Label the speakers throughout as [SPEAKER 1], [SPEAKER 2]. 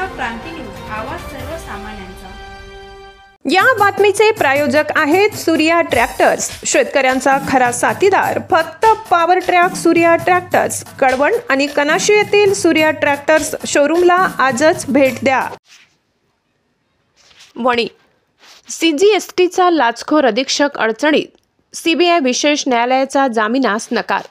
[SPEAKER 1] महाराष्ट्र क्रांती news, आवाज सर्वसामान्यांचा।
[SPEAKER 2] या बातमीचे प्रायोजक आहेत सूर्या ट्रॅक्टर्स, शेतकऱ्यांचा खरा साथीदार फक्त power track Surya tractors, Kalwan आणि कनाशी येथील सूर्या ट्रॅक्टर्स शोरूमला आजच भेट द्या। वणी सीजीएसटीचा लाचखोर अधीक्षक अडचणीत, सीबीआय विशेष न्यायालयाचा जामिनास नकार।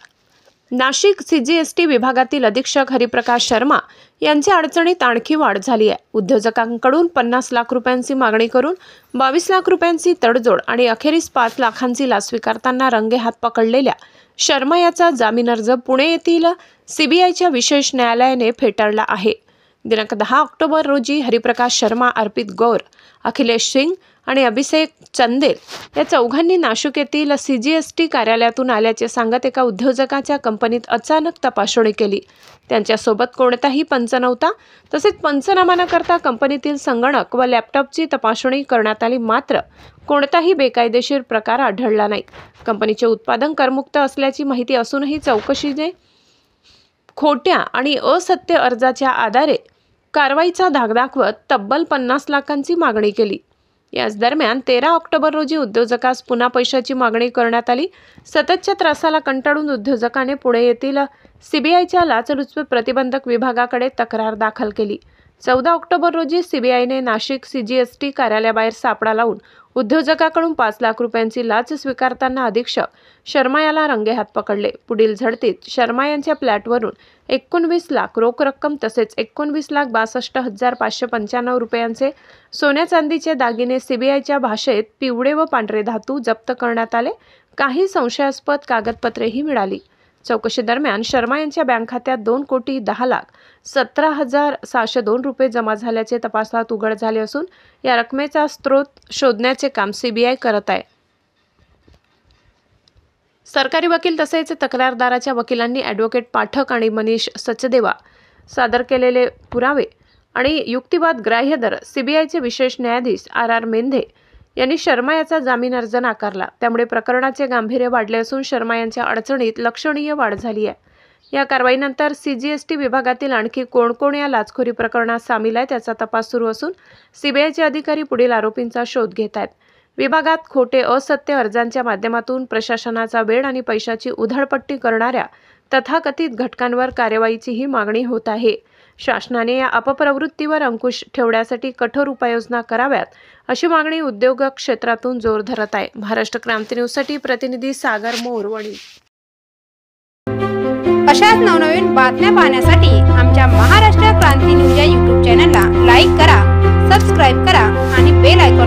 [SPEAKER 2] नाशिक सीजीएसटी विभागातील अधीक्षक हरिप्रकाश शर्मा यांच्या अडचणीत आणखी वाढ झाली आहे। उद्योजकांकडून 50 लाख रुपयांची मागणी करून 22 लाख रुपयांची तडजोड आणि अखेरीस 5 लाखांची लाच स्वीकारताना रंगेहात पकडलेल्या शर्मा याचा जामीन अर्ज पुणे येथील सीबीआयच्या विशेष न्यायालयाने फेटाळला आहे। दिनांक 10 ऑक्टोबर रोजी हरिप्रकाश शर्मा, अर्पित गौर, अखिलेश सिंग आणि अभिषेक चंदेल या चौघांनी नाशिक येथील सीजीएसटी कार्यालयातून आल्याचे सांगत एका उद्योजकाच्या कंपनीत अचानक तपासणी केली। त्यांच्यासोबत कोणताही पंच नव्हता, तसेच पंचनामा न करता कंपनीतील संगणक व लॅपटॉपची तपासणी करण्यात आली, मात्र कोणताही बेकायदेशीर प्रकार आढळला नाही। कंपनीचे उत्पादन करमुक्त असल्याची माहिती असूनही चौकशीने खोट्या आणि असत्य अर्जाच्या आधारे कारवाईचा धाक दाखवत तब्बल 50 लाखांची मागणी केली। याच दरम्यान 13 ऑक्टोबर रोजी उद्योजकास पुन्हा पैशाची मागणी करण्यात आली। सततच्या त्रासाला कंटाळून उद्योजकाने पुणे येथील सीबीआयच्या लाचलुचपत प्रतिबंधक विभागाकडे तक्रार दाखल केली। 14 ऑक्टोबर रोजी सीबीआयने नाशिक सीजीएसटी कार्यालयाबाहेर सापळा लावून उद्योजकाकडून 5 लाख रुपयांची लाच स्वीकारताना अधीक्षक शर्मा याला रंगेहात पकडले। पुढील झडतीत शर्मा यांच्या फ्लॅटवरून 19 लाख रोख रक्कम तसेच 19,62,595 रुपयांचे सोन्या चांदीचे दागिने, सीबीआयच्या भाषेत पिवळे व पांढरे धातू जप्त करण्यात आले। काही संशयास्पद कागदपत्रेही मिळाली। चौकशी दरम्यान शर्मा यांच्या बँक खात्यात 2,10,17,602 रुपये जमा झाल्याचे तपासात उघड झाले असून या रकमेचा स्रोत शोधण्याचे काम सीबीआय करत आहे। सरकारी वकील तसेच तक्रारदाराच्या वकिलांनी ॲडव्होकेट पाठक आणि मनीष सचदेवा सादर केलेले पुरावे आणि युक्तिवाद ग्राह्य धरत सीबीआयचे विशेष न्यायाधीश RR मेंढे यांनी शर्मा याचा जामीन अर्ज नाकारला। त्यामुळे प्रकरणाचे गांभीर्य वाढले असून शर्मा यांच्या अडचणीत लक्षणीय वाढ झाली आहे। या कारवाईनंतर सीजीएसटी विभागातील आणखी कोण या लाचखोरी प्रकरणात सामील आहे त्याचा तपास सुरू असून सीबीआयचे अधिकारी पुढील आरोपींचा शोध घेत आहेत। विभागात खोटे असत्य अर्जांच्या माध्यमातून प्रशासनाचा वेळ आणि पैशाची उधळपट्टी करणाऱ्या तथाकथित घटकांवर कार्यवाहीचीही मागणी होत आहे। शासनाने या अपप्रवृत्तीवर अंकुश ठेवण्यासाठी कठोर उपाययोजना कराव्यात अशी मागणी उद्योग क्षेत्रातून जोर धरत आहे। महाराष्ट्र क्रांती न्यूजसाठी प्रतिनिधी सागर मोर, वणी।
[SPEAKER 3] अशाच नवनवीन बातम्या पाहण्यासाठी आमच्या महाराष्ट्र क्रांती न्यूज या YouTube चॅनलला लाईक करा, सबस्क्राईब करा आणि बेल आयकॉन